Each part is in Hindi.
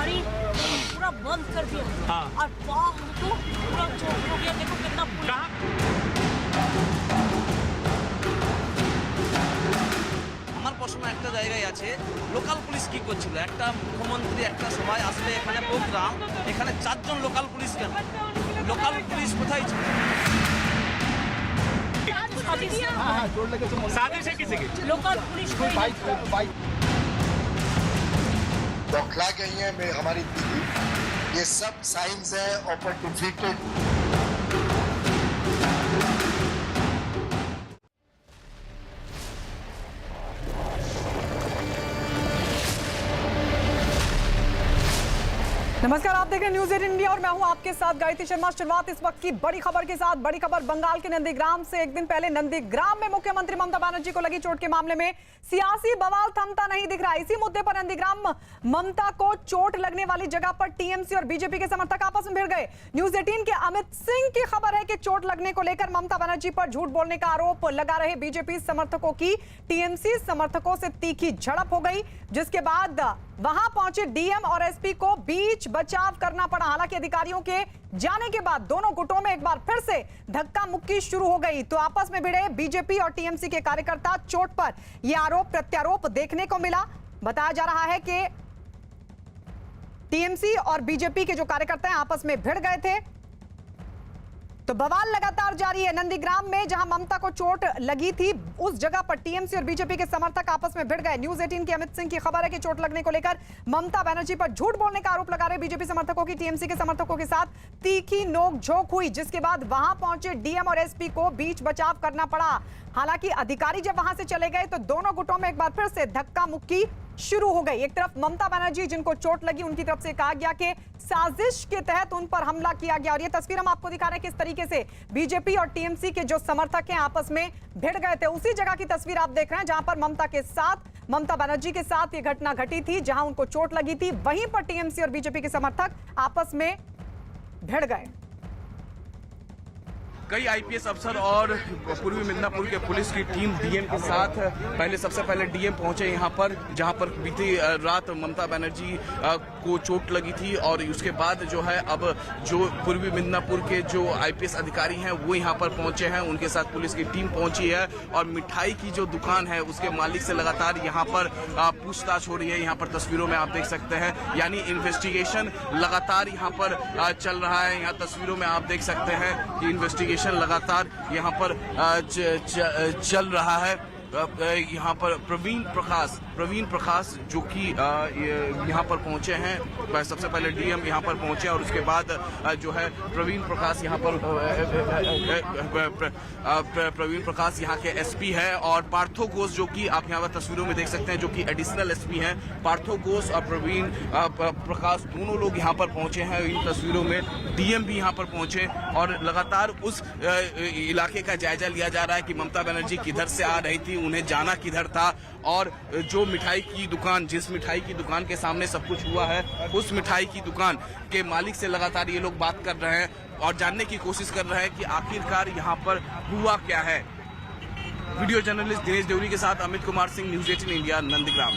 गाड़ी पूरा बंद कर दिया। हाँ। और तो पूरा चौक हो गया। देखो कितना আমার প্রশ্ন একটা জায়গায় আছে, লোকাল পুলিশ কি করছিল? একটা মুখ্যমন্ত্রী একটা সভায় আসলে এখানে প্রোগ্রাম, এখানে 4 জন লোকাল পুলিশ কেন? লোকাল পুলিশ কোথায় ছিল? साजिश है किसी की? लोकल पुलिस बौखला गई है हमारी दीदी। ये सब साइंस है ऑफ डिफीटेड। नमस्कार, आप देख रहे हैं न्यूज 18 इंडिया और मैं हूं आपके साथ गायत्री शर्मा। शुरुआत इस वक्त की बड़ी खबर के साथ। बड़ी खबर बंगाल के नंदीग्राम से। एक दिन पहले नंदीग्राम में मुख्यमंत्री ममता बनर्जी को लगी चोट के मामले में सियासी बवाल थमता नहीं दिख रहा। इसी मुद्दे पर नंदीग्राम ममता को चोट लगने वाली जगह पर टीएमसी और बीजेपी के समर्थक आपस में भिड़ गए। न्यूज 18 के अमित सिंह की खबर है कि चोट लगने को लेकर ममता बनर्जी पर झूठ बोलने का आरोप लगा रहे बीजेपी समर्थकों की टीएमसी समर्थकों से तीखी झड़प हो गई, जिसके बाद वहां पहुंचे डीएम और एसपी को बीच बचाव करना पड़ा। हालांकि अधिकारियों के जाने के बाद दोनों गुटों में एक बार फिर से धक्का मुक्की शुरू हो गई। तो आपस में भिड़े बीजेपी और टीएमसी के कार्यकर्ता। चोट पर यह आरोप प्रत्यारोप देखने को मिला। बताया जा रहा है कि टीएमसी और बीजेपी के जो कार्यकर्ता हैं आपस में भिड़ गए थे। तो बवाल लगातार जारी है। नंदीग्राम में जहां ममता को चोट लगी थी उस जगह पर टीएमसी और बीजेपी के समर्थक आपस में भिड़ गए। न्यूज 18 के अमित सिंह की खबर है कि चोट लगने को लेकर ममता बनर्जी पर झूठ बोलने का आरोप लगा रहे बीजेपी समर्थकों की टीएमसी के समर्थकों के साथ तीखी नोकझोंक हुई, जिसके बाद वहां पहुंचे डीएम और एसपी को बीच बचाव करना पड़ा। हालांकि अधिकारी जब वहां से चले गए तो दोनों गुटों में एक बार फिर से धक्का मुक्की शुरू हो गई। एक तरफ ममता बनर्जी जिनको चोट लगी उनकी तरफ से कहा गया कि साजिश के तहत उन पर हमला किया गया। और ये तस्वीर हम आपको दिखा रहे हैं किस तरीके से बीजेपी और टीएमसी के जो समर्थक हैं आपस में भिड़ गए थे। उसी जगह की तस्वीर आप देख रहे हैं जहां पर ममता बनर्जी के साथ ये घटना घटी थी, जहां उनको चोट लगी थी। वहीं पर टीएमसी और बीजेपी के समर्थक आपस में भिड़ गए। कई आईपीएस अफसर और पूर्वी मिदनापुर के पुलिस की टीम डीएम के साथ सबसे पहले डीएम पहुंचे यहां पर, जहां पर बीती रात ममता बनर्जी को चोट लगी थी। और उसके बाद जो है अब जो पूर्वी मिदनापुर के जो आईपीएस अधिकारी हैं वो यहां पर पहुंचे हैं, उनके साथ पुलिस की टीम पहुंची है। और मिठाई की जो दुकान है उसके मालिक से लगातार यहां पर पूछताछ हो रही है। यहां पर तस्वीरों में आप देख सकते हैं, यानी इन्वेस्टिगेशन लगातार यहां पर चल रहा है। यहां तस्वीरों में आप देख सकते हैं कि इन्वेस्टिगेशन लगातार यहां पर चल रहा है। यहाँ पर प्रवीण प्रकाश जो कि यहाँ पर पहुंचे हैं। सबसे पहले डीएम यहाँ पर पहुंचे और उसके बाद जो है प्रवीण प्रकाश यहाँ पर प्रवीण प्रकाश यहाँ के एसपी है। और पार्थो घोष जो कि आप यहाँ पर तस्वीरों में देख सकते हैं जो कि एडिशनल एसपी हैं। पार्थो घोष और प्रवीण प्रकाश दोनों लोग यहाँ पर पहुंचे हैं इन तस्वीरों में। डीएम भी यहाँ पर पहुंचे और लगातार उस इलाके का जायजा लिया जा रहा है कि ममता बनर्जी किधर से आ रही थी, उन्हें जाना किधर था। और जो मिठाई की दुकान, जिस मिठाई की दुकान के सामने सब कुछ हुआ है, उस मिठाई की दुकान के मालिक से लगातार ये लोग बात कर रहे हैं और जानने की कोशिश कर रहे हैं कि आखिरकार यहाँ पर हुआ क्या है। वीडियो जर्नलिस्ट दिनेश देवरी के साथ अमित कुमार सिंह, न्यूज 18 इंडिया, नंदीग्राम।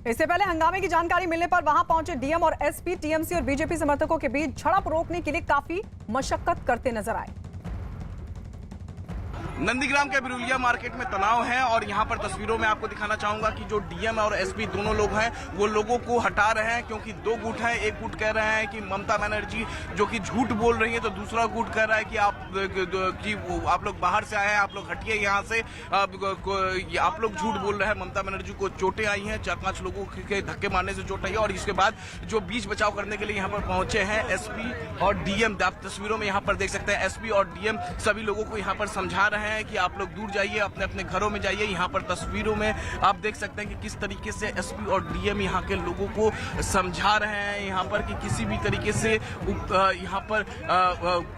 इससे पहले हंगामे की जानकारी मिलने पर वहां पहुंचे डीएम और एसपी टीएमसी और बीजेपी समर्थकों के बीच झड़प रोकने के लिए काफी मशक्कत करते नजर आए। नंदीग्राम के बिरुलिया मार्केट में तनाव है और यहाँ पर तस्वीरों में आपको दिखाना चाहूंगा कि जो डीएम और एसपी दोनों लोग हैं वो लोगों को हटा रहे हैं, क्योंकि दो गुट हैं। एक गुट कह रहे हैं कि ममता बनर्जी जो कि झूठ बोल रही है, तो दूसरा गुट कह रहा है कि आप लोग बाहर से आए हैं, आप लोग हटिए यहाँ से, आप लोग झूठ बोल रहे हैं। ममता बनर्जी को चोटें आई हैं, 4-5 लोगों के धक्के मारने से चोट आई है। और इसके बाद जो बीच बचाव करने के लिए यहाँ पर पहुंचे हैं एसपी और डीएम, आप तस्वीरों में यहाँ पर देख सकते हैं एसपी और डीएम सभी लोगों को यहाँ पर समझा रहे हैं कि आप लोग दूर जाइए, अपने अपने घरों में जाइए। यहाँ पर तस्वीरों में आप देख सकते हैं कि किस तरीके से एसपी और डीएम यहाँ के लोगों को समझा रहे हैं यहाँ पर कि किसी भी तरीके से यहाँ पर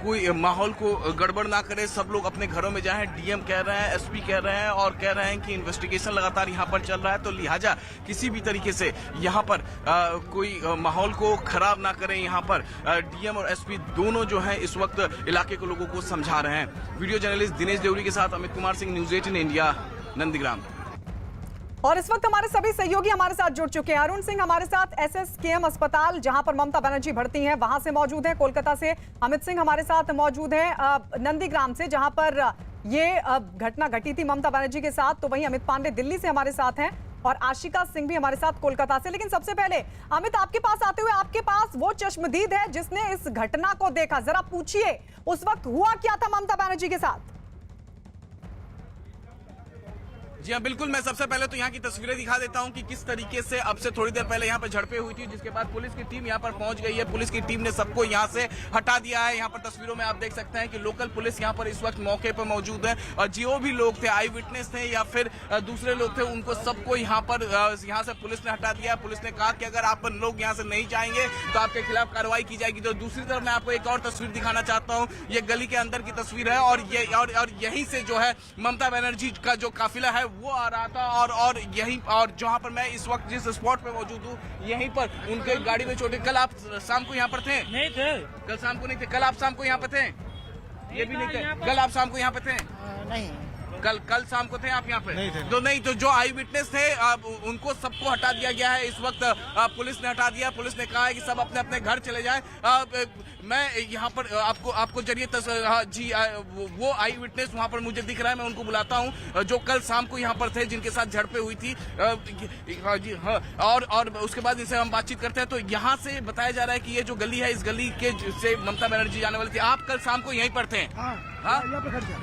कोई माहौल को गड़बड़ ना करे, सब लोग अपने घरों में जाएं। डीएम कह रहे हैं, एसपी कह रहे हैं और कह रहे हैं कि इन्वेस्टिगेशन लगातार यहाँ पर चल रहा है, तो लिहाजा किसी भी तरीके से यहाँ पर कोई माहौल को खराब ना करें। यहाँ पर डीएम और एसपी दोनों जो है इस वक्त इलाके के लोगों को समझा रहे हैं। वीडियो जर्नलिस्ट दिनेश देवरी के साथ अमित कुमार सिंह, न्यूज 18 इंडिया, नंदीग्राम। और इस वक्त हमारे सभी सहयोगी हमारे साथ जुड़ चुके हैं। अरुण सिंह हमारे साथ SSKM अस्पताल जहां पर ममता बनर्जी भर्ती हैं वहां से मौजूद हैं। कोलकाता से अमित सिंह हमारे साथ मौजूद हैं नंदीग्राम से, जहां पर ये घटना घटी थी ममता बनर्जी के साथ। तो वहीं अमित पांडे दिल्ली से हमारे साथ हैं और आशिका सिंह भी हमारे साथ कोलकाता से। लेकिन सबसे पहले अमित, आपके पास आते हुए, आपके पास वो चश्मदीद है जिसने इस घटना को देखा, जरा पूछिए उस वक्त हुआ क्या था ममता बनर्जी के साथ? जी हाँ, बिल्कुल। मैं सबसे पहले तो यहाँ की तस्वीरें दिखा देता हूँ कि किस तरीके से अब से थोड़ी देर पहले यहाँ पर झड़पें हुई थी, जिसके बाद पुलिस की टीम यहाँ पर पहुंच गई है। पुलिस की टीम ने सबको यहाँ से हटा दिया है। यहाँ पर तस्वीरों में आप देख सकते हैं कि लोकल पुलिस यहाँ पर इस वक्त मौके पर मौजूद है और जो भी लोग थे, आई विटनेस थे या फिर दूसरे लोग थे, उनको सबको यहाँ पर यहाँ से पुलिस ने हटा दिया। पुलिस ने कहा कि अगर आप लोग यहाँ से नहीं जाएंगे तो आपके खिलाफ कार्रवाई की जाएगी। तो दूसरी तरफ मैं आपको एक और तस्वीर दिखाना चाहता हूँ। ये गली के अंदर की तस्वीर है और ये और यहीं से जो है ममता बनर्जी का जो काफिला है वो आ रहा था और यहीं और जहां पर मैं इस वक्त जिस स्पॉट पे मौजूद हूँ, यहीं पर उनके गाड़ी में चोटें। कल आप शाम को यहाँ पर थे? नहीं थे। कल शाम को नहीं थे। कल आप शाम को यहाँ पे थे? ये भी नहीं थे। कल आप शाम को यहाँ पे थे? नहीं। कल शाम को थे आप यहाँ पे? नहीं तो जो आई विटनेस थे उनको सबको हटा दिया गया है। इस वक्त पुलिस ने हटा दिया। पुलिस ने कहा है कि सब अपने अपने घर चले जाएं। मैं यहाँ पर आपको जरिए जी वो आई विटनेस वहाँ पर मुझे दिख रहा है, मैं उनको बुलाता हूँ जो कल शाम को यहाँ पर थे, जिनके साथ झड़पें हुई थी। हाँ जी हाँ। और उसके बाद इनसे हम बातचीत करते हैं। तो यहाँ से बताया जा रहा है कि ये जो गली है, इस गली के से ममता बनर्जी जाने वाली थी। आप कल शाम को यहीं पर थे? हाँ,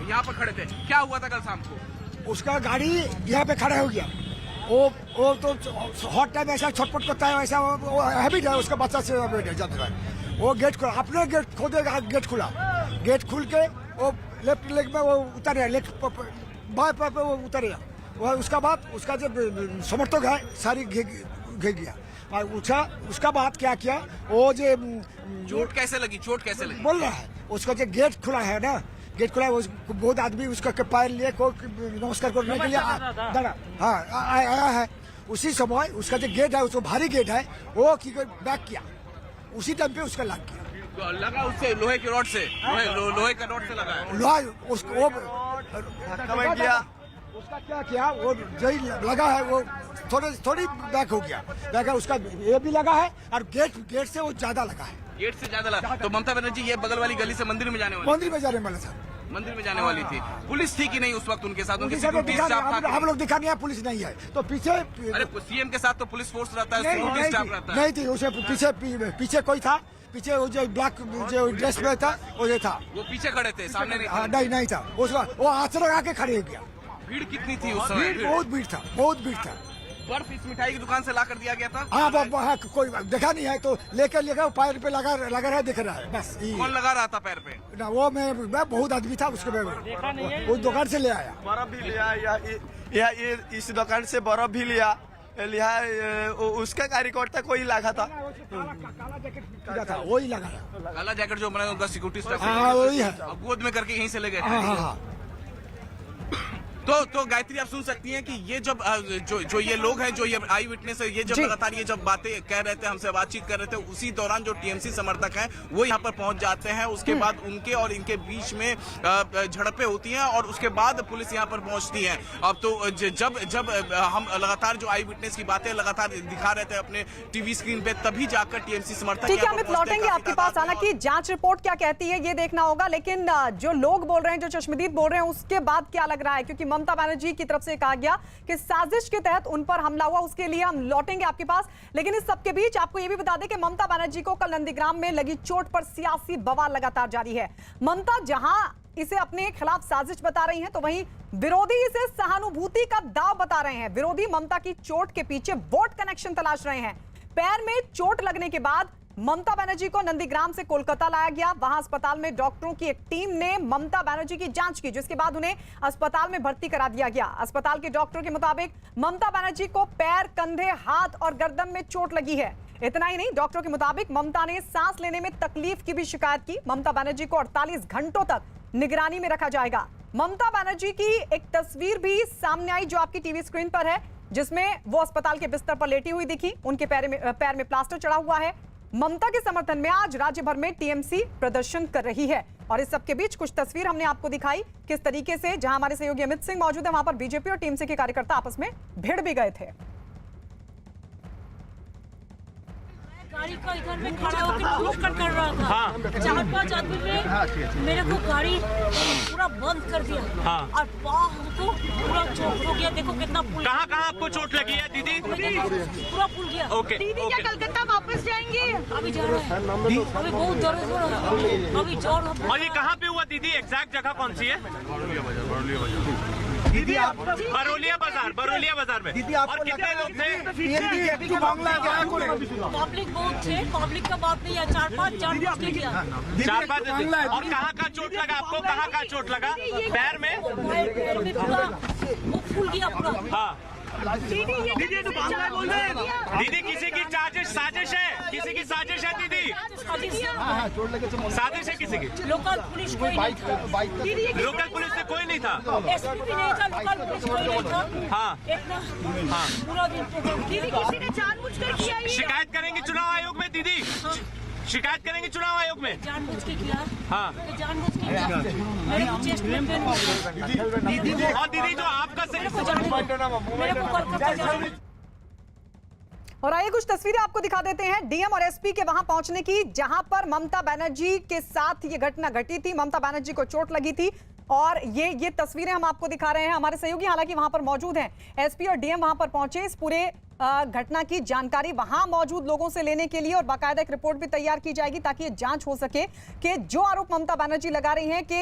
यहाँ पर खड़े थे। क्या हुआ था कल शाम को? उसका गाड़ी यहाँ पे खड़ा हो गया। वो तो हॉट टाइम ऐसा छटपट करता है, वैसा वो हैबिट है उसका, बच्चा से जब वो गेट खुला, अपने गेट खोदेगा, गेट खुला, गेट खुल के वो लेफ्ट लेग में वो उतरे, लेफ्ट बाएं पैर पे वो उतरे। वो उसका बाद उसका जब समर्थक है सारी घे गया। और उसका बाद क्या किया, वो जो चोट कैसे लगी? बोल रहा है उसका जो गेट खुला है ना, गेट खुला है, बहुत आदमी उसका पैर लिए को नमस्कार करने के लिए आया है। उसी समय उसका जो गेट है, उसको भारी गेट है, वो बैक किया। उसी टाइम पे उसका लगा उससे लोहे की रॉड से, लोहे का रॉड से लगा है। लोहा उसको किया। उसका क्या किया, वो जही लगा है, वो थोड़ी बैक हो गया। बैक है उसका, ये भी लगा है और गेट से वो ज्यादा लगा है। गेट से ज्यादा लगा। तो ममता बनर्जी ये बगल वाली गली से मंदिर में जाने वाली? मंदिर में जाने वाला था। मंदिर में जाने वाली थी। पुलिस थी कि नहीं उस वक्त उनके साथ? उनके हम लोग दिखा नहीं है, पुलिस नहीं है। तो पीछे, अरे सीएम के साथ तो पुलिस फोर्स रहता है, सिक्योरिटी स्टाफ रहता है। नहीं थी, उसे पीछे कोई था, पीछे वो जो ब्लैक जो ड्रेस में था वो ये था। वो पीछे खड़े थे, सामने नहीं था। वो आचरण आके खड़े हो गया। भीड़ कितनी थी उस समय? बहुत भीड़ था। बर्फ इस मिठाई की दुकान से ला कर दिया गया था? हाँ, कोई देखा नहीं है तो लेकर पैर पे लगा रहा दिख रहा है बस। कौन लगा रहा था पैर पे? ना वो मैं बहुत आदमी था उसके में, उस दुकान से ले आया। बर्फ भी लिया, इस दुकान से बर्फ भी लिया। उसका कार्यकर्ता कोई लगा था, काला जैकेट था, वही लगा था। काला जैकेट जो बनाया उनका सिक्योरिटी स्टाफ? हाँ, वही है। गोद में करके यहीं से ले गए? हाँ। तो गायत्री, आप सुन सकती हैं कि ये जब जो ये लोग हैं, जो ये आई विटनेस है, ये जब लगातार ये जब बातें कह रहे थे, हमसे बातचीत कर रहे थे, उसी दौरान जो टीएमसी समर्थक हैं वो यहाँ पर पहुंच जाते हैं। उसके बाद उनके और इनके बीच में झड़पें होती हैं और उसके बाद पुलिस यहाँ पर पहुंचती है। अब तो जब हम लगातार जो आई विटनेस की बातें लगातार दिखा रहे थे अपने टीवी स्क्रीन पे, तभी जाकर टीएमसी समर्थक। ठीक है अमित, लौटेंगे आपके पास। हालांकि जांच रिपोर्ट क्या कहती है ये देखना होगा, लेकिन जो लोग बोल रहे हैं, जो चश्मदीद बोल रहे हैं, उसके बाद क्या लग रहा है? क्योंकि ममता बनर्जी की तरफ से कहा गया कि साजिश के तहत उन पर हमला हुआ, उसके लिए हम लौटेंगे आपके पास। लेकिन इस सबके बीच आपको यह भी बता दें कि ममता बनर्जी को कल नंदीग्राम में लगी चोट पर सियासी बवाल लगातार जारी है। ममता जहां इसे अपने खिलाफ साजिश बता रही हैं, तो वहीं विरोधी इसे सहानुभूति का दाव बता रहे हैं। विरोधी ममता की चोट के पीछे वोट कनेक्शन तलाश रहे हैं। पैर में चोट लगने के बाद ममता बनर्जी को नंदीग्राम से कोलकाता लाया गया। वहां अस्पताल में डॉक्टरों की एक टीम ने ममता बनर्जी की जांच की, जिसके बाद उन्हें अस्पताल में भर्ती करा दिया गया। अस्पताल के डॉक्टरों के मुताबिक ममता बनर्जी को पैर, कंधे, हाथ और गर्दन में चोट लगी है। इतना ही नहीं, डॉक्टरों के मुताबिक ममता ने सांस लेने में तकलीफ की भी शिकायत की। ममता बनर्जी को 48 घंटों तक निगरानी में रखा जाएगा। ममता बनर्जी की एक तस्वीर भी सामने आई जो आपकी टीवी स्क्रीन पर है, जिसमें वो अस्पताल के बिस्तर पर लेटी हुई दिखी। उनके पैर में प्लास्टर चढ़ा हुआ है। ममता के समर्थन में आज राज्य भर में टीएमसी प्रदर्शन कर रही है। और इस सबके बीच कुछ तस्वीर हमने आपको दिखाई किस तरीके से, जहां हमारे सहयोगी अमित सिंह मौजूद है, वहां पर बीजेपी और टीएमसी के कार्यकर्ता आपस में भिड़ भी गए थे। गाड़ी का इधर में खड़ा होकर पुष्कर कर रहा था। 4-5 आदमी ने मेरे को गाड़ी पूरा बंद कर दिया। और हमको पूरा चोट हो गया। देखो कितना पुल। कहाँ आपको चोट लगी है दीदी? पूरा पुल गया। ओके। दीदी क्या कलकत्ता वापस जाएंगे? अभी जा रहे हैं। अभी बहुत दर्द हो रहा है। अभी जोर। और ये कहाँ पे हुआ दीदी? एग्जैक्ट जगह कौन सी है? दीदी आप बरौलिया बाजार में। दीदी और कितने लोग थे? पब्लिक बहुत थे। पब्लिक का बात नहीं है। 4-5 किया। 4-5। और कहाँ का चोट लगा आपको? कहाँ का चोट लगा? पैर में? पैर में पूरा वो फूल गया पूरा। हाँ दीदी तो बांग्ला बोल रहे हैं। दीदी किसी की साजिश है? किसी की साजिश है दीदी? साजिश है किसी की? लोकल पुलिस कोई नहीं था। लोकल पुलिस से कोई नहीं था? एसपी भी नहीं था। लोकल पुलिस कोई नहीं था। हाँ इतना पूरा दिन दीदी किसी ने जानबूझकर किया। शिकायत करेंगे चुनाव आयोग में दीदी? शिकायत करेंगे चुनाव आयोग में? जानबूझ के किया। हाँ तो जानबूझ के किया। मेरे को चेस्ट में पेन हो गया। और दीदी जो आपका मेरे को कोलकाता जाना। और आइए कुछ तस्वीरें आपको दिखा देते हैं डीएम और एसपी के वहां पहुंचने की, जहां पर ममता बनर्जी के साथ ये घटना घटी थी। ममता बनर्जी को चोट लगी थी और ये तस्वीरें हम आपको दिखा रहे हैं। हमारे सहयोगी हालांकि वहां पर मौजूद हैं। एसपी और डीएम वहां पर पहुंचे इस पूरे घटना की जानकारी वहां मौजूद लोगों से लेने के लिए, और बाकायदा एक रिपोर्ट भी तैयार की जाएगी ताकि ये जांच हो सके कि जो आरोप ममता बनर्जी लगा रही हैं कि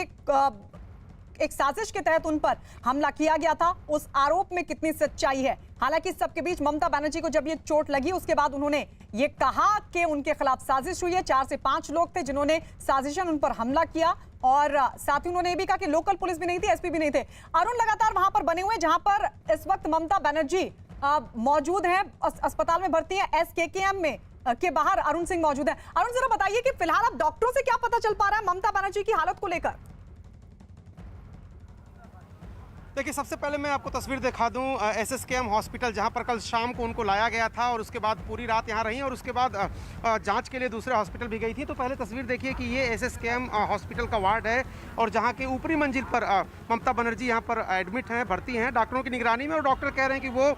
एक साजिश के तहत उन पर हमला किया गया था, उस आरोप में कितनी सच्चाई है। हालांकि इस सबके बीच ममता बनर्जी को जब ये चोट लगी उसके बाद उन्होंने ये कहा कि उनके खिलाफ साजिश हुई है। 4 से 5 लोग थे जिन्होंने साजिशन उन पर हमला किया, और साथ ही उन्होंने ये भी कहा कि लोकल पुलिस भी नहीं थी, एसपी भी नहीं थे। अरुण लगातार वहां पर बने हुए जहां पर इस वक्त ममता बनर्जी मौजूद हैं, अस्पताल में भर्ती है। एसकेकेएम में के बाहर अरुण सिंह मौजूद है। अरुण जरा बताइए कि फिलहाल अब डॉक्टरों से क्या पता चल पा रहा है ममता बनर्जी की हालत को लेकर? देखिए, सबसे पहले मैं आपको तस्वीर दिखा दूं एसएसकेएम हॉस्पिटल, जहां पर कल शाम को उनको लाया गया था और उसके बाद पूरी रात यहां रही और उसके बाद जांच के लिए दूसरे हॉस्पिटल भी गई थी। तो पहले तस्वीर देखिए कि ये एसएसकेएम हॉस्पिटल का वार्ड है और जहां के ऊपरी मंजिल पर ममता बनर्जी यहां पर एडमिट हैं, भर्ती हैं डॉक्टरों की निगरानी में। और डॉक्टर कह रहे हैं कि वो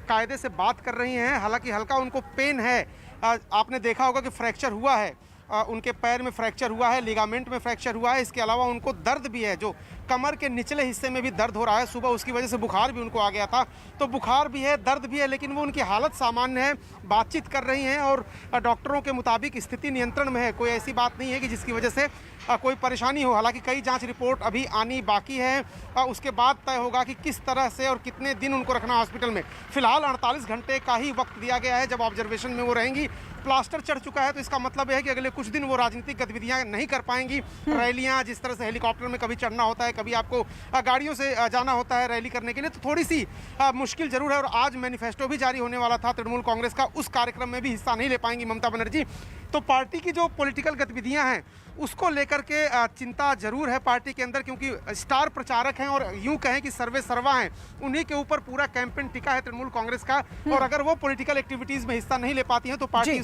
कायदे से बात कर रही हैं। हालांकि हल्का उनको पेन है। आपने देखा होगा कि फ्रैक्चर हुआ है, उनके पैर में फ्रैक्चर हुआ है, लिगामेंट में फ्रैक्चर हुआ है। इसके अलावा उनको दर्द भी है, जो कमर के निचले हिस्से में भी दर्द हो रहा है। सुबह उसकी वजह से बुखार भी उनको आ गया था, तो बुखार भी है, दर्द भी है, लेकिन वो उनकी हालत सामान्य है, बातचीत कर रही हैं और डॉक्टरों के मुताबिक स्थिति नियंत्रण में है। कोई ऐसी बात नहीं है कि जिसकी वजह से कोई परेशानी हो। हालांकि कई जांच रिपोर्ट अभी आनी बाकी है, उसके बाद तय होगा कि किस तरह से और कितने दिन उनको रखना हॉस्पिटल में। फिलहाल 48 घंटे का ही वक्त दिया गया है जब ऑब्जर्वेशन में वो रहेंगी। प्लास्टर चढ़ चुका है, तो इसका मतलब है कि अगले कुछ दिन वो राजनीतिक गतिविधियां नहीं कर पाएंगी। रैलियां, जिस तरह से हेलीकॉप्टर में कभी चढ़ना होता है, कभी आपको गाड़ियों से जाना होता है रैली करने के लिए, तो थोड़ी सी मुश्किल जरूर है। और आज मैनिफेस्टो भी जारी होने वाला था तृणमूल कांग्रेस का, उस कार्यक्रम में भी हिस्सा नहीं ले पाएंगी ममता बनर्जी। तो पार्टी की जो पॉलिटिकल गतिविधियां हैं उसको लेकर के चिंता जरूर है पार्टी के अंदर, क्योंकि स्टार प्रचारक हैं और यूं कहें कि सर्वे सर्वा हैं, उन्हीं के ऊपर पूरा कैंपेन टिका है तृणमूल कांग्रेस का। और अगर वो पॉलिटिकल एक्टिविटीज में हिस्सा नहीं ले पाती हैं तो पार्टी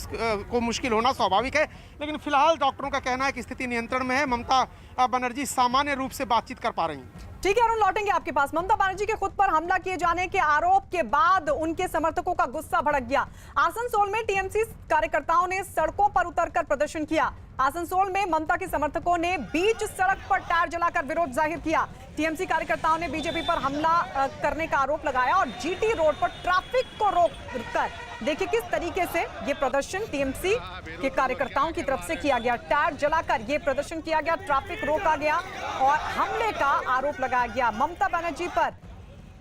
को मुश्किल होना स्वाभाविक है। लेकिन फिलहाल डॉक्टरों का कहना है कि स्थिति नियंत्रण में है, ममता बनर्जी सामान्य रूप से बातचीत कर पा रही हैं। ठीक है अरुण, लौटेंगे आपके पास। ममता बनर्जी के खुद पर हमला किए जाने के आरोप के बाद उनके समर्थकों का गुस्सा भड़क गया। आसनसोल में टीएमसी कार्यकर्ताओं ने सड़कों पर उतरकर प्रदर्शन किया। आसनसोल में ममता के समर्थकों ने बीच सड़क पर टायर जलाकर विरोध जाहिर किया। टीएमसी कार्यकर्ताओं ने बीजेपी पर हमला करने का आरोप लगाया और जीटी रोड पर ट्रैफिक को रोककर देखिए किस तरीके से ये प्रदर्शन टीएमसी के कार्यकर्ताओं की तरफ से किया गया। टायर जलाकर ये प्रदर्शन किया गया, ट्रैफिक रोका गया और हमले का आरोप लगाया गया ममता बनर्जी पर।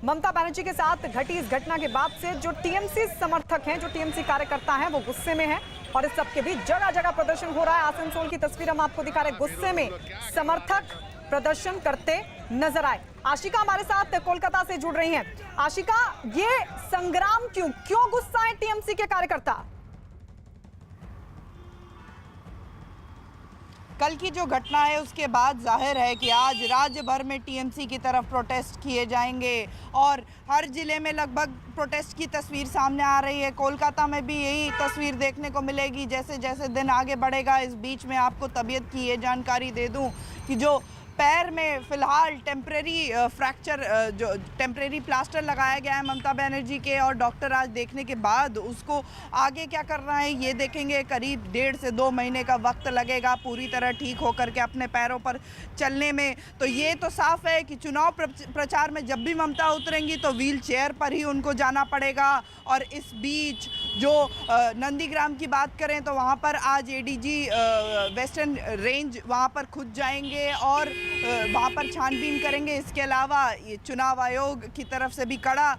ममता बनर्जी के साथ घटी इस घटना के बाद से जो टीएमसी समर्थक हैं, जो टीएमसी कार्यकर्ता हैं, वो गुस्से में हैं और इस सबके बीच जगह जगह प्रदर्शन हो रहा है। आसनसोल की तस्वीर हम आपको दिखा रहे हैं। गुस्से में समर्थक प्रदर्शन करते नजर आए। आशिका हमारे साथ कोलकाता से जुड़ रही हैं। आशिका, ये संग्राम क्यों गुस्सा है टीएमसी के कार्यकर्ता? कल की जो घटना है उसके बाद जाहिर है कि आज राज्य भर में टीएमसी की तरफ प्रोटेस्ट किए जाएंगे और हर जिले में लगभग प्रोटेस्ट की तस्वीर सामने आ रही है। कोलकाता में भी यही तस्वीर देखने को मिलेगी जैसे जैसे दिन आगे बढ़ेगा। इस बीच में आपको तबीयत की ये जानकारी दे दूं कि जो पैर में फिलहाल टेम्परेरी फ्रैक्चर जो टेम्परेरी प्लास्टर लगाया गया है ममता बनर्जी के, और डॉक्टर आज देखने के बाद उसको आगे क्या करना है ये देखेंगे। करीब 1.5 से 2 महीने का वक्त लगेगा पूरी तरह ठीक होकर के अपने पैरों पर चलने में। तो ये तो साफ है कि चुनाव प्रचार में जब भी ममता उतरेंगी तो व्हील चेयर पर ही उनको जाना पड़ेगा। और इस बीच जो नंदीग्राम की बात करें तो वहाँ पर आज एडीजी वेस्टर्न रेंज वहाँ पर खुद जाएंगे और वहाँ पर छानबीन करेंगे। इसके अलावा ये चुनाव आयोग की तरफ से भी कड़ा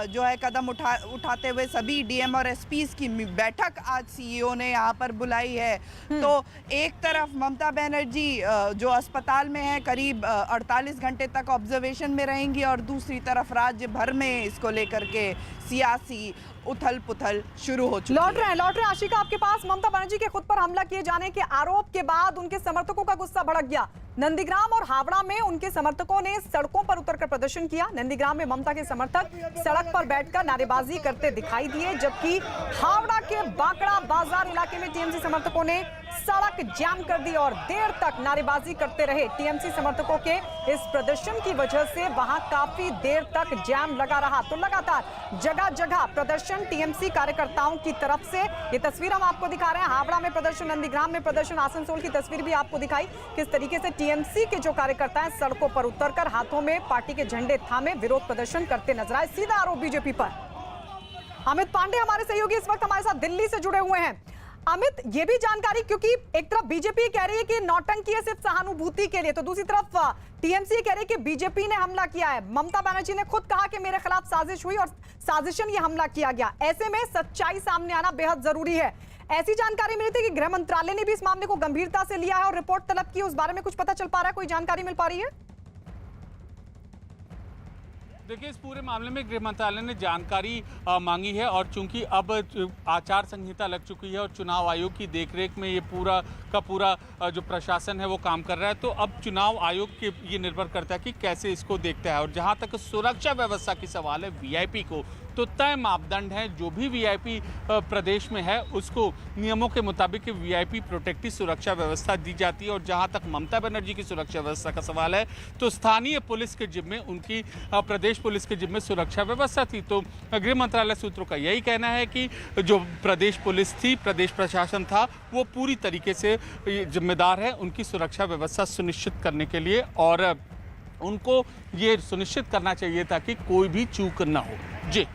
जो है कदम उठाते हुए सभी डीएम और एसपीज की बैठक आज सीईओ ने यहाँ पर बुलाई है। तो एक तरफ ममता बनर्जी जो अस्पताल में है करीब 48 घंटे तक ऑब्जर्वेशन में रहेंगी और दूसरी तरफ राज्य भर में इसको लेकर के सियासी उथल पुथल शुरू हो चुकी है। लौट रहे हैं आशिका आपके पास। ममता बनर्जी के खुद पर हमला किए जाने के आरोप के बाद उनके समर्थकों का गुस्सा भड़क गया। नंदीग्राम और हावड़ा में उनके समर्थकों ने सड़कों पर उतरकर प्रदर्शन किया। नंदीग्राम में ममता के समर्थक सड़क पर बैठकर नारेबाजी करते दिखाई दिए, जबकि हावड़ा के बांकड़ा बाजार इलाके में टीएमसी समर्थकों ने सड़क जाम कर दी और देर तक नारेबाजी करते रहे। टीएमसी समर्थकों के इस प्रदर्शन की वजह से वहां काफी देर तक जाम लगा रहा। तो लगातार जगह जगह प्रदर्शन टीएमसी कार्यकर्ताओं की तरफ से। ये तस्वीर हम आपको दिखा रहे हैं। हावड़ा में प्रदर्शन, नंदीग्राम में प्रदर्शन, आसनसोल की तस्वीर भी आपको दिखाई किस तरीके से टीएमसी के जो कार्यकर्ता हैं सड़कों पर उतरकर हाथों में पार्टी के झंडे थामे विरोध प्रदर्शन करते नजर आए। सीधा आरोप बीजेपी पर। अमित पांडे हमारे सहयोगी इस वक्त हमारे साथ दिल्ली से जुड़े हुए हैं। अमित, ये भी जानकारी, क्योंकि एक तरफ बीजेपी कह रही है कि नौटंकी है सिर्फ सहानुभूति के लिए, तो दूसरी तरफ टीएमसी कह रही है कि बीजेपी ने हमला किया है। ममता बनर्जी ने खुद कहा कि मेरे खिलाफ साजिश हुई और साजिशन ये हमला किया गया। ऐसे में सच्चाई सामने आना बेहद जरूरी है। ऐसी जानकारी मिली थी कि गृह मंत्रालय ने भी इस मामले को गंभीरता से लिया है और रिपोर्ट तलब की। उस बारे में कुछ पता चल पा रहा है, कोई जानकारी मिल पा रही है? देखिए, इस पूरे मामले में गृह मंत्रालय ने जानकारी मांगी है और चूंकि अब आचार संहिता लग चुकी है और चुनाव आयोग की देखरेख में ये पूरा का पूरा जो प्रशासन है वो काम कर रहा है, तो अब चुनाव आयोग के ये निर्भर करता है कि कैसे इसको देखता है। और जहाँ तक सुरक्षा व्यवस्था की सवाल है, वीआईपी को तो तय मापदंड है। जो भी वीआईपी प्रदेश में है उसको नियमों के मुताबिक वीआईपी प्रोटेक्टिव सुरक्षा व्यवस्था दी जाती है। और जहां तक ममता बनर्जी की सुरक्षा व्यवस्था का सवाल है तो स्थानीय पुलिस के जिम्मे, उनकी प्रदेश पुलिस के जिम्मे सुरक्षा व्यवस्था थी। तो गृह मंत्रालय सूत्रों का यही कहना है कि जो प्रदेश पुलिस थी, प्रदेश प्रशासन था, वो पूरी तरीके से जिम्मेदार है उनकी सुरक्षा व्यवस्था सुनिश्चित करने के लिए और उनको ये सुनिश्चित करना चाहिए था कि कोई भी चूक न हो। जी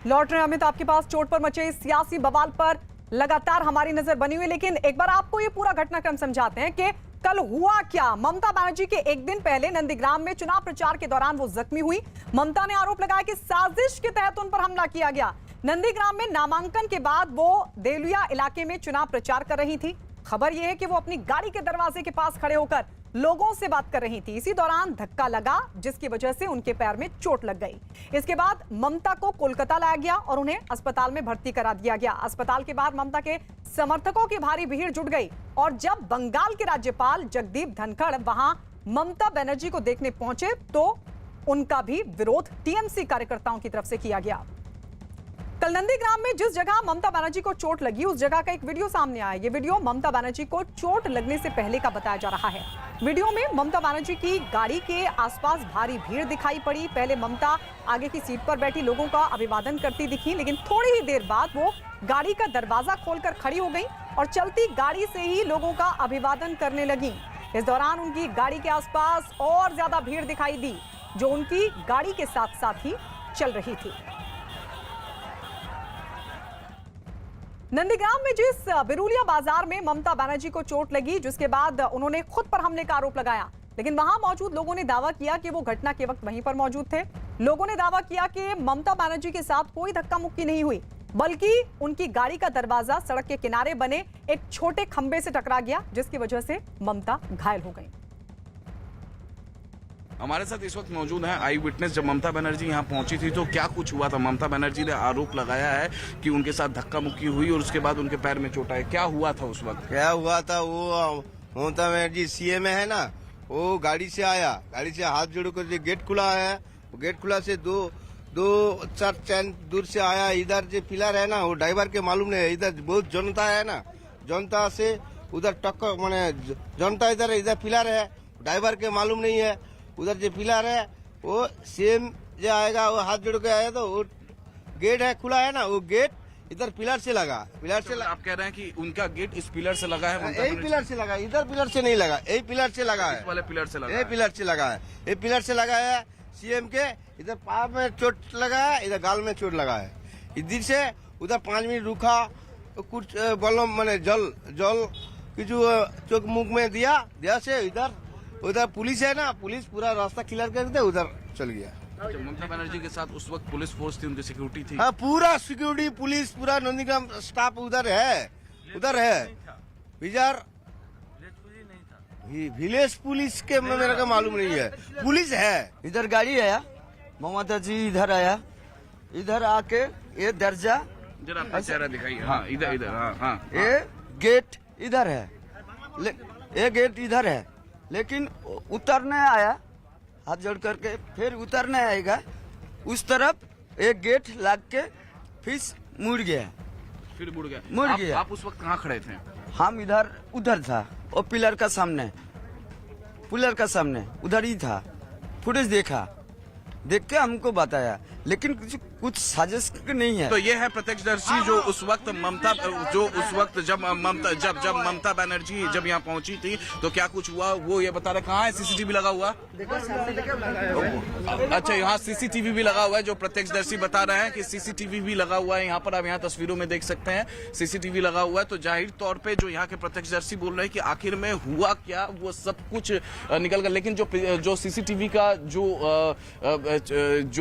लौट रहे अमित आपके पास। चोट पर मचे सियासी बवाल पर लगातार हमारी नजर बनी हुई, लेकिन एक बार आपको ये पूरा घटनाक्रम समझाते हैं कि कल हुआ क्या। ममता बनर्जी के एक दिन पहले नंदीग्राम में चुनाव प्रचार के दौरान वो जख्मी हुई। ममता ने आरोप लगाया कि साजिश के तहत उन पर हमला किया गया। नंदीग्राम में नामांकन के बाद वो देवलिया इलाके में चुनाव प्रचार कर रही थी। खबर यह है कि वो अपनी गाड़ी के दरवाजे के पास खड़े होकर लोगों से बात कर रही थी। इसी दौरान धक्का लगा जिसकी वजह से उनके पैर में चोट लग गई। इसके बाद ममता को कोलकाता लाया गया और उन्हें अस्पताल में भर्ती करा दिया गया। अस्पताल के बाहर ममता के समर्थकों की भारी भीड़ जुट गई और जब बंगाल के राज्यपाल जगदीप धनखड़ वहां ममता बनर्जी को देखने पहुंचे तो उनका भी विरोध टीएमसी कार्यकर्ताओं की तरफ से किया गया। कल नंदीग्राम में जिस जगह ममता बनर्जी को चोट लगी उस जगह का एक वीडियो सामने आया। ये वीडियो ममता बनर्जी को चोट लगने से पहले का बताया जा रहा है। वीडियो में ममता बनर्जी की गाड़ी के आसपास भारी भीड़ दिखाई पड़ी। पहले ममता आगे की सीट पर बैठी लोगों का अभिवादन करती दिखी, लेकिन थोड़ी ही देर बाद वो गाड़ी का दरवाजा खोलकर खड़ी हो गई और चलती गाड़ी से ही लोगों का अभिवादन करने लगी। इस दौरान उनकी गाड़ी के आसपास और ज्यादा भीड़ दिखाई दी जो उनकी गाड़ी के साथ साथ ही चल रही थी। नंदीग्राम में जिस बिरुलिया बाजार में ममता बनर्जी को चोट लगी, जिसके बाद उन्होंने खुद पर हमले का आरोप लगाया, लेकिन वहां मौजूद लोगों ने दावा किया कि वो घटना के वक्त वहीं पर मौजूद थे। लोगों ने दावा किया कि ममता बनर्जी के साथ कोई धक्का मुक्की नहीं हुई, बल्कि उनकी गाड़ी का दरवाजा सड़क के किनारे बने एक छोटे खंबे से टकरा गया, जिसकी वजह से ममता घायल हो गई। हमारे साथ इस वक्त मौजूद हैं आई विटनेस। जब ममता बनर्जी यहाँ पहुंची थी तो क्या कुछ हुआ था? ममता बनर्जी ने आरोप लगाया है कि उनके साथ धक्का मुक्की हुई और उसके बाद उनके पैर में चोट आई। क्या हुआ था उस वक्त? क्या हुआ था, वो ममता बनर्जी सीएम है ना, वो गाड़ी से आया, गाड़ी से हाथ जोड़ कर गेट खुला है, गेट खुला से दो चार चैन दूर से आया। इधर जो पिलर है ना, वो ड्राइवर के मालूम नहीं है। इधर बहुत जनता है ना, जनता से उधर टक्कर माने जनता इधर पिलर है, ड्राइवर के मालूम नहीं है। उधर जो पिलर है वो सीएम जो आएगा वो हाथ जोड़ के आया, तो वो गेट है खुला है ना, वो गेट इधर पिलर से लगा, पिलर से आप कह रहे हैं कि उनका गेट इस पिलर से लगा है? यही पिलर से लगा, इधर पिलर से नहीं लगा, यही पिलर से लगा है, वाले पिलर से लगा, यही पिलर से लगा है, ये पिलर से लगा है। सीएम के इधर पाँव में चोट लगा है, इधर गाल में चोट लगा है। इधर से उधर 5 मिनट रुका, कुछ बलम माने जल किचु चोक मुख में दिया से इधर उधर पुलिस है ना, पुलिस पूरा रास्ता क्लियर कर दे, उधर चल गया। ममता बनर्जी के साथ उस वक्त पुलिस फोर्स थी, उनकी सिक्योरिटी थी? हाँ, पूरा सिक्योरिटी पुलिस, पूरा नंदीग्राम स्टाफ उधर है। इधर विलेज पुलिस के मेरे को मालूम नहीं है, पुलिस है। इधर गाड़ी आया, ममता जी इधर आया, इधर आके ये दर्जा जरा अपना चेहरा दिखाइए। हाँ, इधर हाँ, ये गेट इधर है, ये गेट इधर है, लेकिन उतरने आया हाथ जोड़ करके, फिर उतरने आएगा उस तरफ एक गेट लग के फिर मुड़ गया। आप उस वक्त कहाँ खड़े थे? हम उधर था, और पिलर का सामने उधर ही था। फुटेज देख के हमको बताया, लेकिन कुछ साजिश नहीं है। तो ये है प्रत्यक्षदर्शी जो उस वक्त जब ममता बनर्जी जब यहाँ पहुंची थी तो क्या कुछ हुआ, वो ये बता रहे। कहाँ है सीसीटीवी लगा हुआ? अच्छा, यहाँ सीसीटीवी भी लगा हुआ है, जो प्रत्यक्षदर्शी बता रहे हैं कि सीसीटीवी भी लगा हुआ है यहाँ पर। आप यहाँ तस्वीरों में देख सकते हैं सीसीटीवी लगा हुआ है। तो जाहिर तौर पे जो यहाँ के प्रत्यक्षदर्शी बोल रहे हैं कि आखिर में हुआ क्या, वो सब कुछ निकल गया। लेकिन जो सीसीटीवी का जो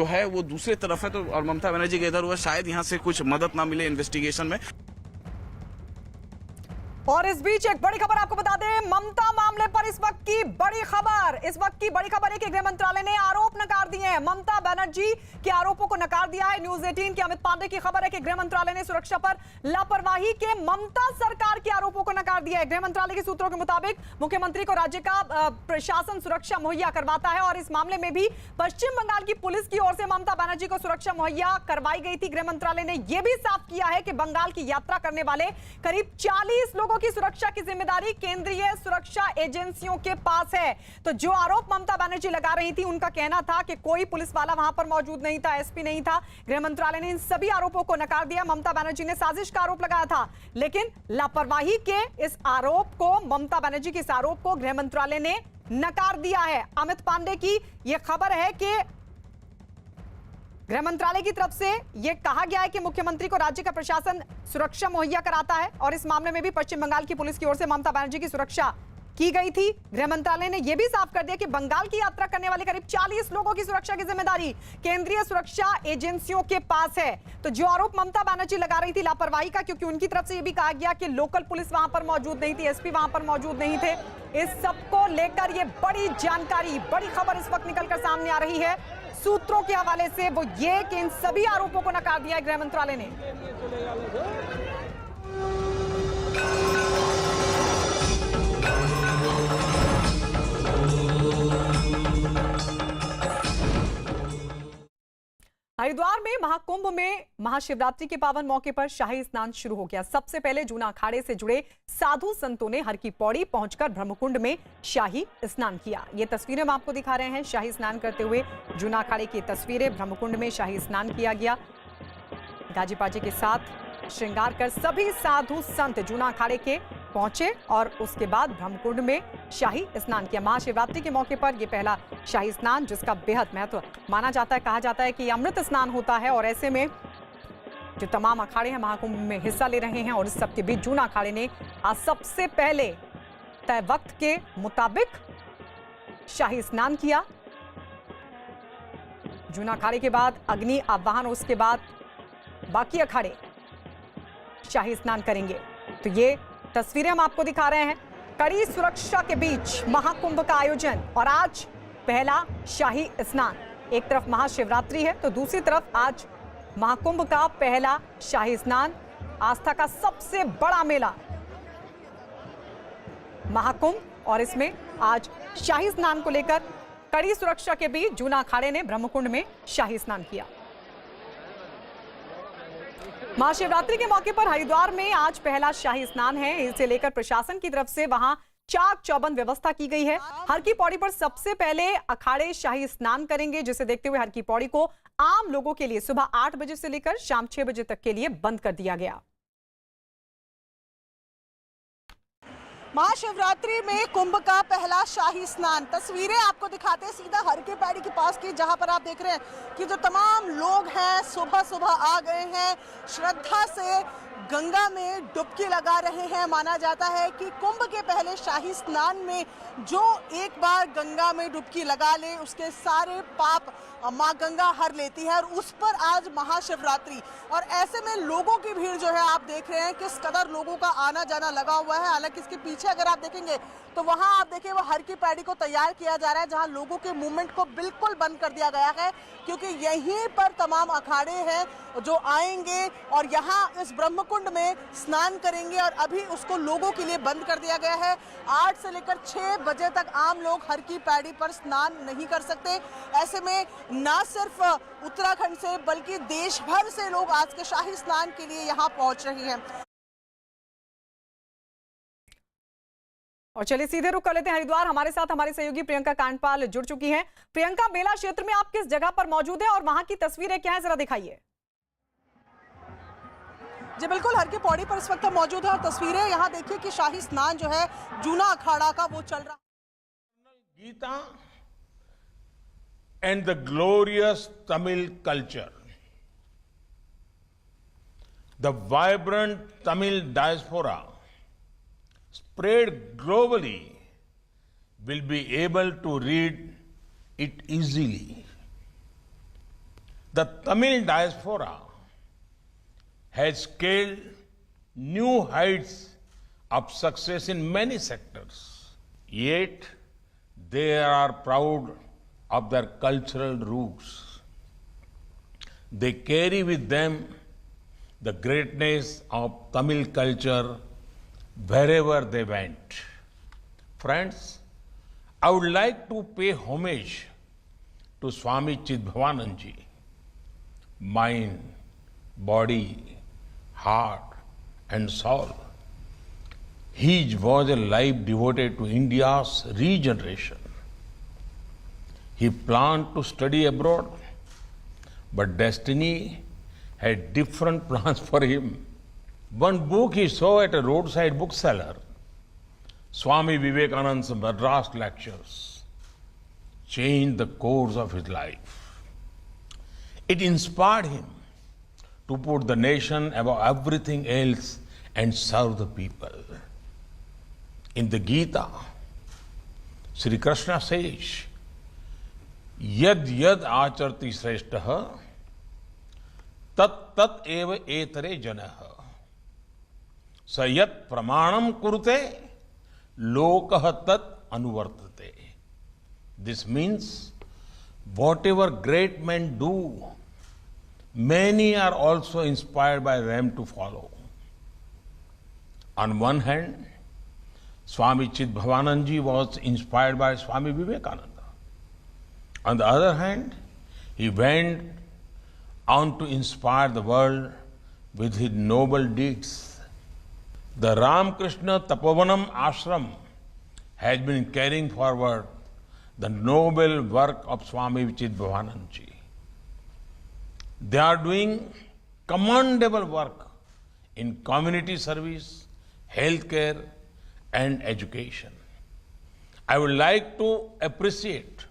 है वो दूसरे तरफ है, तो और ममता बनर्जी के इधर हुआ, शायद यहाँ से कुछ मदद ना मिले इन्वेस्टिगेशन में। और इस बीच एक बड़ी खबर आपको बता दें, ममता मामले पर इस वक्त की बड़ी खबर है कि गृह मंत्रालय ने आरोप नकार दिए हैं। ममता बनर्जी के आरोपों को नकार दिया है। न्यूज़ 18 के अमित पांडे की खबर है कि गृह मंत्रालय ने सुरक्षा पर लापरवाही के ममता सरकार के आरोपों को नकार दिया है। गृह मंत्रालय के सूत्रों के मुताबिक मुख्यमंत्री को राज्य का प्रशासन सुरक्षा मुहैया करवाता है, और इस मामले में भी पश्चिम बंगाल की पुलिस की ओर से ममता बनर्जी को सुरक्षा मुहैया करवाई गई थी। गृह मंत्रालय ने यह भी साफ किया है कि बंगाल की यात्रा करने वाले करीब 40 लोगों की सुरक्षा की जिम्मेदारी केंद्रीय सुरक्षा एजेंसियों के पास है। तो जो आरोप ममता बनर्जी लगा रही थी, उनका कहना था कि कोई पुलिस वाला वहां पर मौजूद नहीं था, एसपी नहीं था। गृह मंत्रालय ने इन सभी आरोपों को नकार दिया। ममता बनर्जी ने साजिश का आरोप लगाया था, लेकिन लापरवाही के इस आरोप को, ममता बनर्जी के इस आरोप को गृह मंत्रालय ने नकार दिया है। अमित पांडे की यह खबर है कि गृह मंत्रालय की तरफ से यह कहा गया है कि मुख्यमंत्री को राज्य का प्रशासन सुरक्षा मुहैया कराता है, और इस मामले में भी पश्चिम बंगाल की पुलिस की ओर से ममता बनर्जी की सुरक्षा की गई थी। गृह मंत्रालय ने यह भी साफ कर दिया कि बंगाल की यात्रा करने वाले करीब 40 लोगों की सुरक्षा की जिम्मेदारी केंद्रीय सुरक्षा एजेंसियों के पास है। तो जो आरोप ममता बनर्जी लगा रही थी लापरवाही का, क्योंकि उनकी तरफ से यह भी कहा गया कि लोकल पुलिस वहां पर मौजूद नहीं थी, एसपी वहां पर मौजूद नहीं थे, इस सबको लेकर यह बड़ी जानकारी, बड़ी खबर इस वक्त निकलकर सामने आ रही है सूत्रों के हवाले से। वो ये कि इन सभी आरोपों को नकार दिया है गृह मंत्रालय ने। हरिद्वार में महाकुंभ में महाशिवरात्रि के पावन मौके पर शाही स्नान शुरू हो गया। सबसे पहले जूना अखाड़े से जुड़े साधु संतों ने हर की पौड़ी पहुंचकर ब्रह्मकुंड में शाही स्नान किया। ये तस्वीरें हम आपको दिखा रहे हैं, शाही स्नान करते हुए जूना अखाड़े की तस्वीरें। ब्रह्मकुंड में शाही स्नान किया गया, गाजी बाजी के साथ श्रृंगार कर सभी साधु संत जूना अखाड़े के पहुंचे और उसके बाद ब्रह्मकुंड में शाही स्नान किया। महाशिवरात्रि के मौके पर यह पहला शाही स्नान, जिसका बेहद महत्व माना जाता है। कहा जाता है कि अमृत स्नान होता है, और ऐसे में जो तमाम अखाड़े हैं महाकुंभ में हिस्सा ले रहे हैं, और इस सबके बीच जूना अखाड़े ने आज सबसे पहले तय वक्त के मुताबिक शाही स्नान किया। जूना अखाड़े के बाद अग्नि आवाहन, उसके बाद बाकी अखाड़े शाही स्नान करेंगे। तो ये तस्वीरें हम आपको दिखा रहे हैं। कड़ी सुरक्षा के बीच महाकुंभ का आयोजन, और आज पहला शाही स्नान। एक तरफ महाशिवरात्रि है तो दूसरी तरफ आज महाकुंभ का पहला शाही स्नान। आस्था का सबसे बड़ा मेला महाकुंभ और इसमें आज शाही स्नान को लेकर कड़ी सुरक्षा के बीच जूना अखाड़े ने ब्रह्मकुंड में शाही स्नान किया। महाशिवरात्रि के मौके पर हरिद्वार में आज पहला शाही स्नान है। इसे लेकर प्रशासन की तरफ से वहां चाक चौबंद व्यवस्था की गई है। हर की पौड़ी पर सबसे पहले अखाड़े शाही स्नान करेंगे, जिसे देखते हुए हर की पौड़ी को आम लोगों के लिए सुबह 8 बजे से लेकर शाम 6 बजे तक के लिए बंद कर दिया गया। महाशिवरात्रि में कुंभ का पहला शाही स्नान, तस्वीरें आपको दिखाते हैं सीधा हर के पैड़ी के पास की, जहां पर आप देख रहे हैं कि जो तमाम लोग हैं सुबह सुबह आ गए हैं, श्रद्धा से गंगा में डुबकी लगा रहे हैं। माना जाता है कि कुंभ के पहले शाही स्नान में जो एक बार गंगा में डुबकी लगा ले उसके सारे पाप माँ गंगा हर लेती है, और उस पर आज महाशिवरात्रि, और ऐसे में लोगों की भीड़ जो है आप देख रहे हैं किस कदर लोगों का आना जाना लगा हुआ है। हालांकि इसके पीछे अगर आप देखेंगे तो वहां आप देखिए वो हर की पैड़ी को तैयार किया जा रहा है, जहां लोगों के मूवमेंट को बिल्कुल बंद कर दिया गया है, क्योंकि यहीं पर तमाम अखाड़े हैं जो आएंगे और यहाँ इस ब्रह्मकुंड में स्नान करेंगे, और अभी उसको लोगों के लिए बंद कर दिया गया है। 8 से लेकर 6 बजे तक आम लोग हर की पैड़ी पर स्नान नहीं कर सकते। ऐसे में न सिर्फ उत्तराखंड से बल्कि देश भर से लोग आज के शाही स्नान के लिए यहाँ पहुंच रहे हैं। और चलिए सीधे रुक कर लेते हैं हरिद्वार। हमारे साथ हमारी सहयोगी प्रियंका कांडपाल जुड़ चुकी हैं। प्रियंका, मेला क्षेत्र में आप किस जगह पर मौजूद हैं और वहां की तस्वीरें क्या है, जरा दिखाइए। जी बिल्कुल, हर की पौड़ी पर इस वक्त मौजूद है और तस्वीरें यहाँ देखिए कि शाही स्नान जो है जूना अखाड़ा का वो चल रहा है। Gita and the glorious Tamil culture. The vibrant Tamil diaspora spread globally will be able to read it easily. The Tamil diaspora has scaled new heights of success in many sectors, yet they are proud of their cultural roots. They carry with them the greatness of Tamil culture wherever they went. Friends, I would like to pay homage to Swami Chidbhavanand ji. Mind, body, heart and soul. He was a life devoted to India's regeneration. He planned to study abroad, but destiny had different plans for him. One book he saw at a roadside bookseller, Swami Vivekananda's Madras lectures, changed the course of his life. It inspired him to put the nation above everything else and serve the people. In the Gita, Sri Krishna says, यद यद आचरति श्रेष्ठः तत् तत् एव एतरे जनः स यत् प्रमाणम कुरुते लोकः तत् अनुवर्तते. This means whatever great men do, many are also inspired by them to follow. On one hand, Swami Chidbhavanand ji was inspired by Swami Vivekananda. On the other hand, he went on to inspire the world with his noble deeds. The Ramakrishna Tapovanam Ashram has been carrying forward the noble work of Swami Chidbhavanand ji. They are doing commendable work in community service, healthcare and education. I would like to appreciate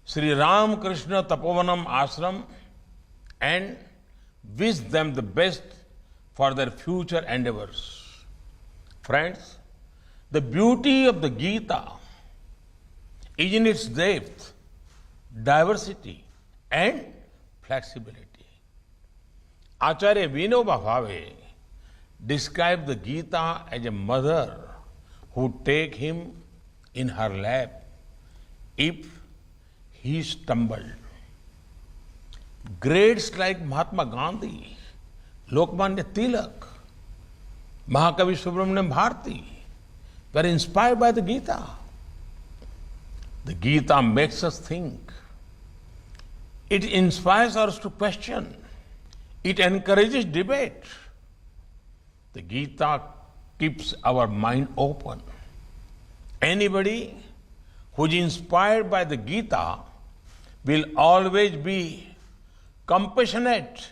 Sri Ramakrishna Tapovanam Ashram and wish them the best for their future endeavors. Friends, the beauty of the Gita is in its depth, diversity and flexibility. Acharya Vinoba Bhave described the Gita as a mother who takes him in her lap if he stumbled. Greats like Mahatma Gandhi, Lokmanya Tilak, Mahakavi Subramaniam Bharati, were inspired by the Gita. The Gita makes us think. It inspires us to question. It encourages debate. The Gita keeps our mind open. Anybody who is inspired by the Gita will always be compassionate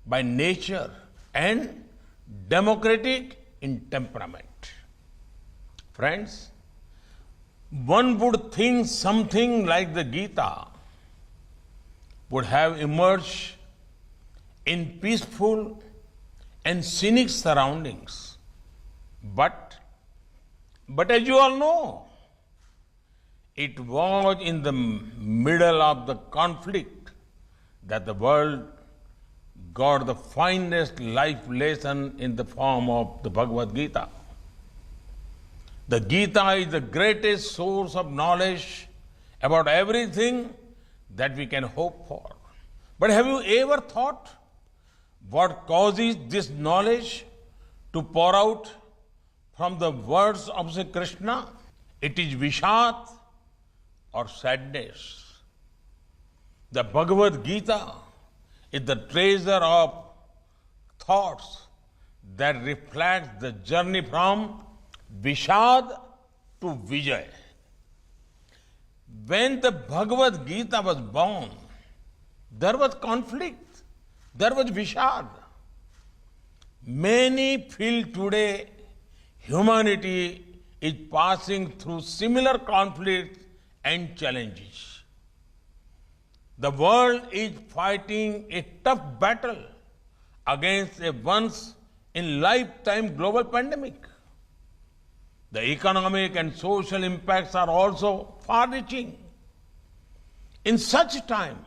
by nature and democratic in temperament. Friends, one would think something like the Gita would have emerged in peaceful and scenic surroundings. But as you all know, it was in the middle of the conflict that the world got the finest life lesson in the form of the Bhagavad Gita. The Gita is the greatest source of knowledge about everything that we can hope for. But have you ever thought what causes this knowledge to pour out from the words of Sri Krishna? It is Vishad or sadness. The Bhagavad Gita is the treasure of thoughts that reflects the journey from Vishad to Vijay. When the Bhagavad Gita was born, there was conflict, there was Vishad. Many feel today humanity is passing through similar conflicts and challenges. The world is fighting a tough battle against a once-in-lifetime global pandemic. The economic and social impacts are also far-reaching. In such time,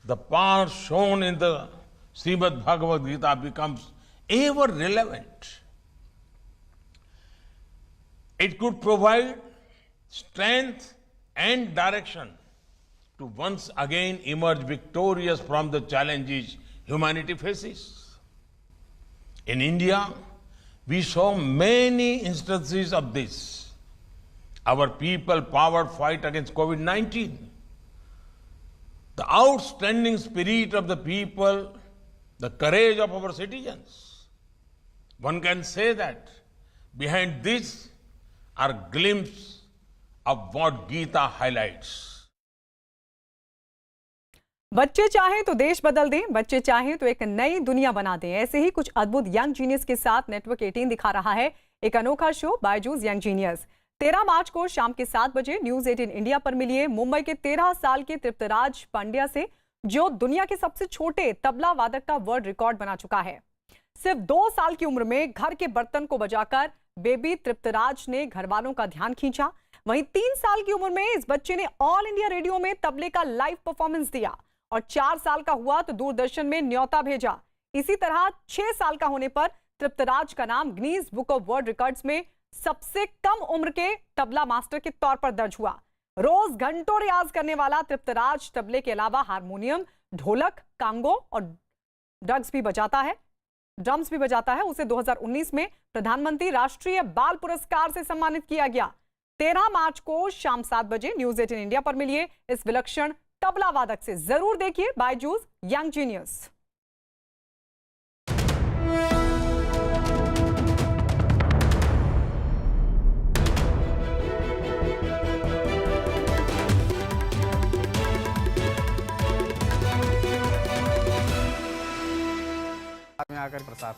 the path shown in the Srimad Bhagavad Gita becomes ever relevant. It could provide strength and direction to once again emerge victorious from the challenges humanity faces. In India, we saw many instances of this. Our people-powered fight against COVID-19, the outstanding spirit of the people, the courage of our citizens. One can say that behind this are glimpses of what Gita highlights. बच्चे चाहें तो देश बदल दें, बच्चे चाहें तो एक नई दुनिया बना दें। ऐसे ही कुछ अद्भुत यंग जीनियस के साथ नेटवर्क 18 दिखा रहा है एक अनोखा शो बायजूस यंग जीनियस। 13 मार्च को शाम के 7 बजे न्यूज 18 इंडिया पर मिलिए मुंबई के 13 साल के तृप्तराज पांड्या से, जो दुनिया के सबसे छोटे तबला वादक का वर्ल्ड रिकॉर्ड बना चुका है। सिर्फ 2 साल की उम्र में घर के बर्तन को बजाकर बेबी तृप्तराज ने घर वालों का ध्यान खींचा। वहीं 3 साल की उम्र में इस बच्चे ने ऑल इंडिया रेडियो में तबले का लाइव परफॉर्मेंस दिया और 4 साल का हुआ तो दूरदर्शन में न्योता भेजा। इसी तरह 6 साल का होने पर तृप्तराज का नाम Guinness book of world records में सबसे कम उम्र के तबला मास्टर के तौर पर दर्ज हुआ। रोज घंटों रियाज करने वाला तृप्तराज तबले के अलावा हारमोनियम, ढोलक, कांगो और ड्रम्स भी बजाता है। उसे 2019 में प्रधानमंत्री राष्ट्रीय बाल पुरस्कार से सम्मानित किया गया। 13 मार्च को शाम 7 बजे न्यूज 18 इंडिया पर मिलिए इस विलक्षण तबला वादक से। जरूर देखिए बायजूस यंग जीनियस। में आकर प्रसाद